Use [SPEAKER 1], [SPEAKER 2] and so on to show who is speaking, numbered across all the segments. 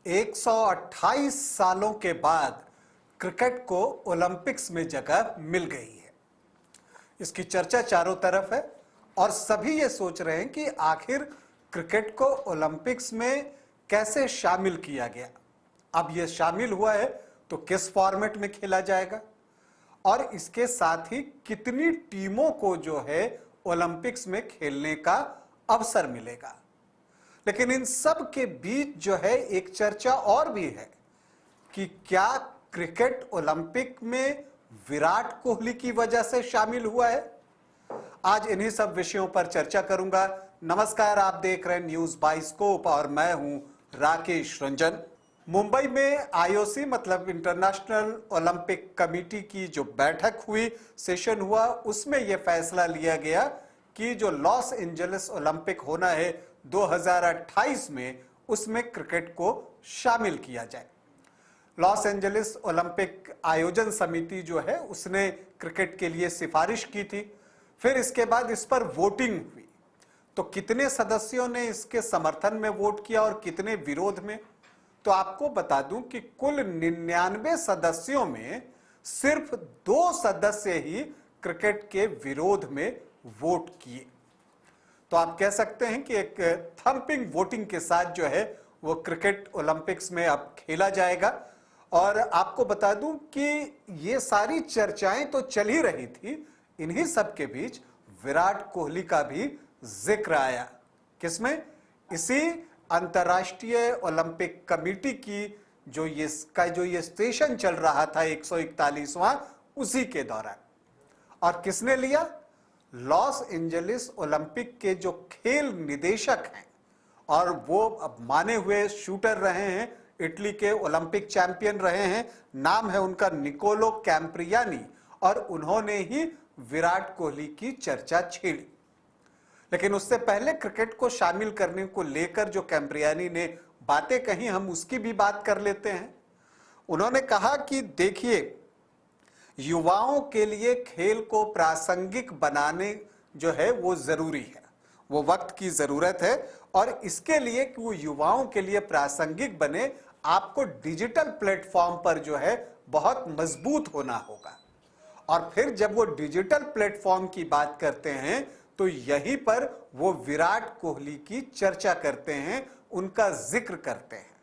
[SPEAKER 1] 128 सालों के बाद क्रिकेट को ओलंपिक्स में जगह मिल गई है। इसकी चर्चा चारों तरफ है और सभी ये सोच रहे हैं कि आखिर क्रिकेट को ओलंपिक्स में कैसे शामिल किया गया। अब यह शामिल हुआ है तो किस फॉर्मेट में खेला जाएगा और इसके साथ ही कितनी टीमों को जो है ओलंपिक्स में खेलने का अवसर मिलेगा। लेकिन इन सब के बीच जो है एक चर्चा और भी है कि क्या क्रिकेट ओलंपिक में विराट कोहली की वजह से शामिल हुआ है। आज इन्हीं सब विषयों पर चर्चा करूंगा। नमस्कार, आप देख रहे हैं न्यूज बाइस्कोप और मैं हूं राकेश रंजन। मुंबई में आईओसी मतलब इंटरनेशनल ओलंपिक कमेटी की जो बैठक हुई, सेशन हुआ, उसमें यह फैसला लिया गया कि जो लॉस एंजलिस ओलंपिक होना है 2028 में, उसमें क्रिकेट को शामिल किया जाए। लॉस एंजलिस ओलंपिक आयोजन समिति जो है उसने क्रिकेट के लिए सिफारिश की थी। फिर इसके बाद इस पर वोटिंग हुई तो कितने सदस्यों ने इसके समर्थन में वोट किया और कितने विरोध में। तो आपको बता दूं कि कुल 99 सदस्यों में सिर्फ 2 सदस्य ही क्रिकेट के विरोध में वोट किए। तो आप कह सकते हैं कि एक थंपिंग वोटिंग के साथ जो है वो क्रिकेट ओलंपिक्स में अब खेला जाएगा। और आपको बता दूं कि ये सारी चर्चाएं तो चल ही रही थी, इन्हीं सब के बीच विराट कोहली का भी जिक्र आया। किसमें? इसी अंतर्राष्ट्रीय ओलंपिक कमेटी की जो ये सेशन चल रहा था 141वां, उसी के दौरान। और किसने लिया? लॉस एंजलिस ओलंपिक के जो खेल निदेशक हैं और वो अब माने हुए शूटर रहे हैं, इटली के ओलंपिक चैंपियन रहे हैं, नाम है उनका निकोलो कैम्प्रियानी, और उन्होंने ही विराट कोहली की चर्चा छेड़ी। लेकिन उससे पहले क्रिकेट को शामिल करने को लेकर जो कैम्प्रियानी ने बातें कही, हम उसकी भी बात कर लेते हैं। उन्होंने कहा कि देखिए, युवाओं के लिए खेल को प्रासंगिक बनाने जो है वो जरूरी है, वो वक्त की जरूरत है। और इसके लिए कि वो युवाओं के लिए प्रासंगिक बने, आपको डिजिटल प्लेटफॉर्म पर जो है बहुत मजबूत होना होगा। और फिर जब वो डिजिटल प्लेटफॉर्म की बात करते हैं तो यहीं पर वो विराट कोहली की चर्चा करते हैं, उनका जिक्र करते हैं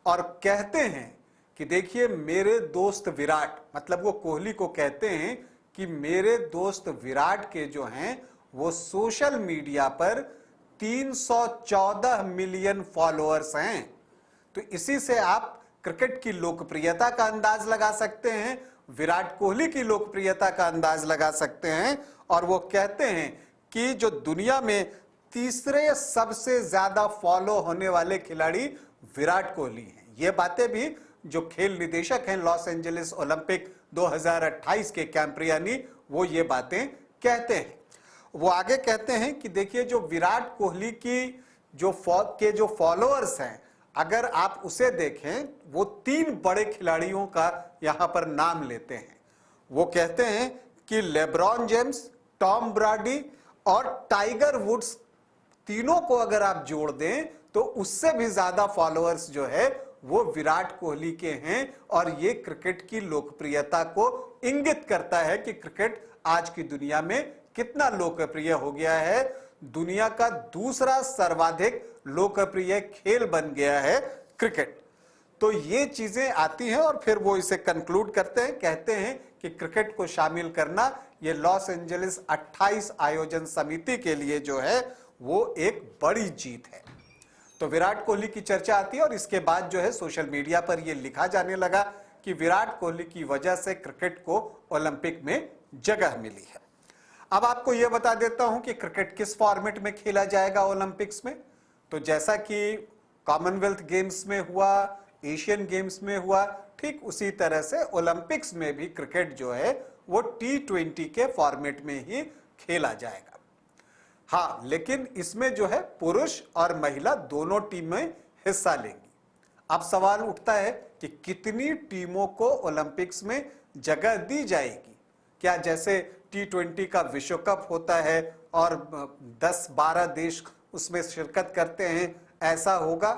[SPEAKER 1] और कहते हैं कि देखिए, मेरे दोस्त विराट, मतलब वो कोहली को कहते हैं कि मेरे दोस्त विराट के जो हैं वो सोशल मीडिया पर 314 मिलियन फॉलोअर्स हैं। तो इसी से आप क्रिकेट की लोकप्रियता का अंदाज लगा सकते हैं, विराट कोहली की लोकप्रियता का अंदाज लगा सकते हैं। और वो कहते हैं कि जो दुनिया में तीसरे सबसे ज्यादा फॉलो होने वाले खिलाड़ी विराट कोहली हैं। ये बातें भी जो खेल निदेशक हैं लॉस एंजलिस ओलंपिक 2028 के कैम्प्रियानी, वो ये बातें कहते हैं। वो आगे कहते हैं कि देखिए, जो विराट कोहली की जो फॉलोअर्स हैं, अगर आप उसे देखें, वो 3 बड़े खिलाड़ियों का यहां पर नाम लेते हैं। वो कहते हैं कि लेब्रॉन जेम्स, टॉम ब्राडी और टाइगर वुड्स, तीनों को अगर आप जोड़ दें तो उससे भी ज्यादा फॉलोअर्स जो है वो विराट कोहली के हैं। और ये क्रिकेट की लोकप्रियता को इंगित करता है कि क्रिकेट आज की दुनिया में कितना लोकप्रिय हो गया है। दुनिया का दूसरा सर्वाधिक लोकप्रिय खेल बन गया है क्रिकेट। तो ये चीजें आती हैं और फिर वो इसे कंक्लूड करते हैं, कहते हैं कि क्रिकेट को शामिल करना ये लॉस एंजलिस 28 आयोजन समिति के लिए जो है वो एक बड़ी जीत है। तो विराट कोहली की चर्चा आती है और इसके बाद जो है सोशल मीडिया पर यह लिखा जाने लगा कि विराट कोहली की वजह से क्रिकेट को ओलंपिक में जगह मिली है। अब आपको यह बता देता हूं कि क्रिकेट किस फॉर्मेट में खेला जाएगा ओलंपिक्स में। तो जैसा कि कॉमनवेल्थ गेम्स में हुआ, एशियन गेम्स में हुआ, ठीक उसी तरह से ओलंपिक्स में भी क्रिकेट जो है वो T20 के फॉर्मेट में ही खेला जाएगा। हाँ, लेकिन इसमें जो है पुरुष और महिला दोनों टीमें हिस्सा लेंगी। अब सवाल उठता है कि कितनी टीमों को ओलंपिक्स में जगह दी जाएगी। क्या जैसे T20 का विश्व कप होता है और 10-12 देश उसमें शिरकत करते हैं, ऐसा होगा?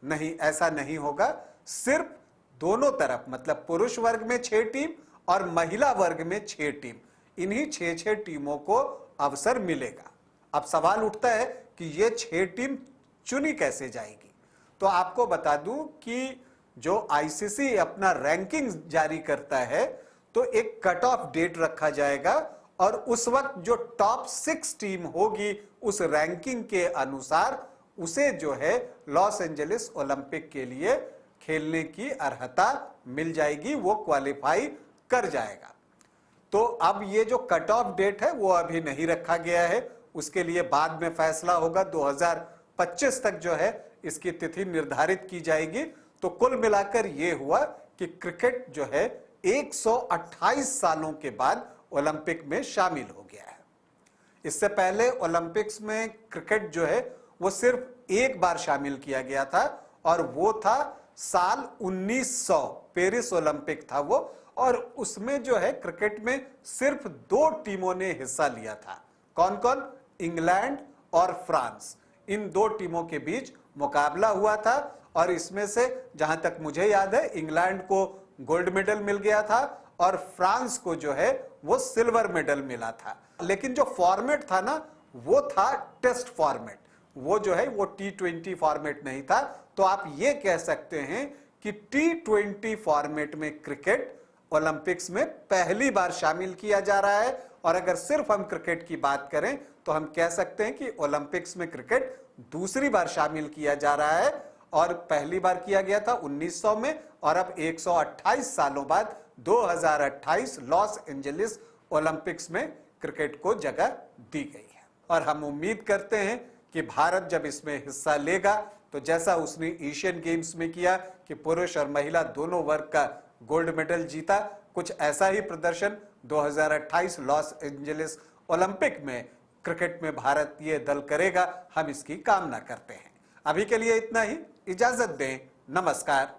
[SPEAKER 1] नहीं, ऐसा नहीं होगा। सिर्फ दोनों तरफ, मतलब पुरुष वर्ग में 6 टीम और महिला वर्ग में 6 टीम, इन्हीं 6-6 टीमों को अवसर मिलेगा। अब सवाल उठता है कि ये 6 टीम चुनी कैसे जाएगी। तो आपको बता दूं कि जो आईसीसी अपना रैंकिंग जारी करता है, तो एक कट ऑफ डेट रखा जाएगा और उस वक्त जो टॉप 6 टीम होगी उस रैंकिंग के अनुसार उसे जो है लॉस एंजलिस ओलंपिक के लिए खेलने की अर्हता मिल जाएगी, वो क्वालिफाई कर जाएगा। तो अब ये जो कट ऑफ डेट है वो अभी नहीं रखा गया है, उसके लिए बाद में फैसला होगा। 2025 तक जो है इसकी तिथि निर्धारित की जाएगी। तो कुल मिलाकर ये हुआ कि क्रिकेट जो है 128 सालों के बाद ओलंपिक में शामिल हो गया है। इससे पहले ओलंपिक्स में क्रिकेट जो है वो सिर्फ एक बार शामिल किया गया था और वो था साल 1900, पेरिस ओलंपिक था वो, और उसमें जो है क्रिकेट में सिर्फ 2 टीमों ने हिस्सा लिया था। कौन कौन? इंग्लैंड और फ्रांस। इन 2 टीमों के बीच मुकाबला हुआ था और इसमें से जहां तक मुझे याद है इंग्लैंड को गोल्ड मेडल मिल गया था और फ्रांस को जो है वो सिल्वर मेडल मिला था। लेकिन जो फॉर्मेट था ना वो था टेस्ट फॉर्मेट, वो जो है वो T20 फॉर्मेट नहीं था। तो आप ये कह सकते हैं कि T20 फॉर्मेट में क्रिकेट ओलंपिक्स में पहली बार शामिल किया जा रहा है। और अगर सिर्फ हम क्रिकेट की बात करें तो हम कह सकते हैं कि ओलंपिक्स में क्रिकेट दूसरी बार शामिल किया जा रहा है और पहली बार किया गया था 1900 में और अब 128 सालों बाद 2028 लॉस एंजलिस ओलंपिक्स में क्रिकेट को जगह दी गई है। और हम उम्मीद करते हैं कि भारत जब इसमें हिस्सा लेगा तो जैसा उसने एशियन गेम्स में किया कि पुरुष और महिला दोनों वर्ग का गोल्ड मेडल जीता, कुछ ऐसा ही प्रदर्शन 2028 लॉस एंजलिस ओलंपिक में क्रिकेट में भारतीय दल करेगा। हम इसकी कामना करते हैं। अभी के लिए इतना ही, इजाजत दें, नमस्कार।